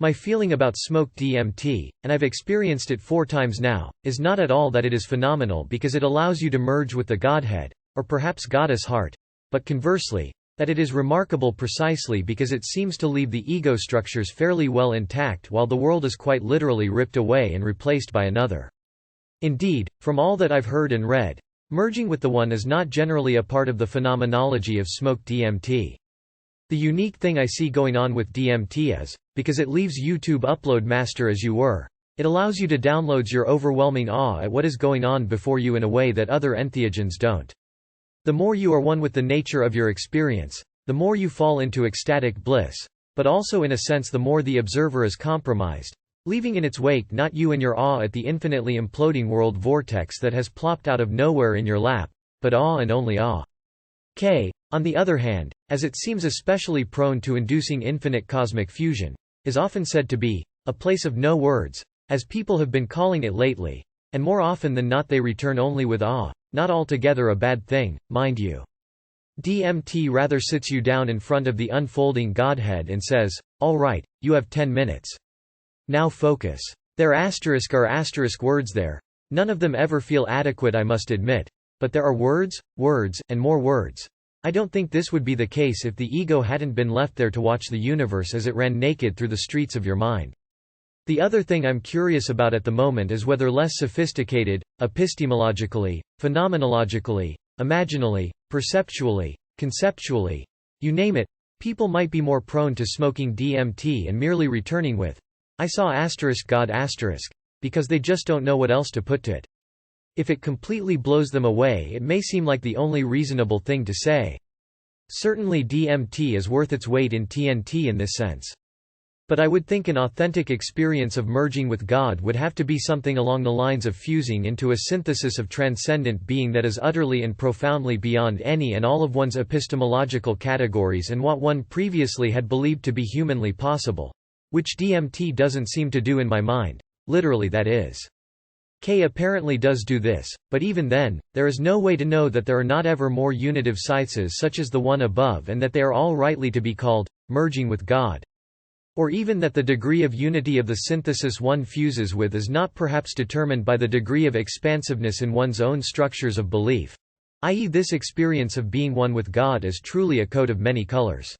My feeling about smoked DMT, and I've experienced it 4 times now, is not at all that it is phenomenal because it allows you to merge with the Godhead, or perhaps Goddess heart, but conversely, that it is remarkable precisely because it seems to leave the ego structures fairly well intact while the world is quite literally ripped away and replaced by another. Indeed, from all that I've heard and read, merging with the One is not generally a part of the phenomenology of smoked DMT. The unique thing I see going on with DMT is, because it leaves YouTube upload master as you were, it allows you to download your overwhelming awe at what is going on before you in a way that other entheogens don't. The more you are one with the nature of your experience, the more you fall into ecstatic bliss, but also in a sense the more the observer is compromised, leaving in its wake not you and your awe at the infinitely imploding world vortex that has plopped out of nowhere in your lap, but awe and only awe. K, on the other hand, as it seems especially prone to inducing infinite cosmic fusion, is often said to be a place of no words, as people have been calling it lately, and more often than not they return only with awe, not altogether a bad thing, mind you. DMT rather sits you down in front of the unfolding Godhead and says, all right, you have 10 minutes. Now focus. There are asterisk words there. None of them ever feel adequate, I must admit. But there are words, and more words. I don't think this would be the case if the ego hadn't been left there to watch the universe as it ran naked through the streets of your mind. The other thing I'm curious about at the moment is whether less sophisticated, epistemologically, phenomenologically, imaginally, perceptually, conceptually, you name it, people might be more prone to smoking DMT and merely returning with, I saw God because they just don't know what else to put to it. If it completely blows them away, it may seem like the only reasonable thing to say. Certainly DMT is worth its weight in TNT in this sense. But I would think an authentic experience of merging with God would have to be something along the lines of fusing into a synthesis of transcendent being that is utterly and profoundly beyond any and all of one's epistemological categories and what one previously had believed to be humanly possible. Which DMT doesn't seem to do in my mind. Literally, that is. K apparently does do this, but even then, there is no way to know that there are not ever more unitive sites such as the one above and that they are all rightly to be called merging with God. Or even that the degree of unity of the synthesis one fuses with is not perhaps determined by the degree of expansiveness in one's own structures of belief, i.e. this experience of being one with God is truly a coat of many colors.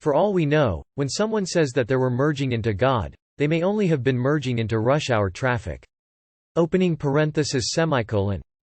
For all we know, when someone says that they were merging into God, they may only have been merging into rush hour traffic. Opening parenthesis semicolon.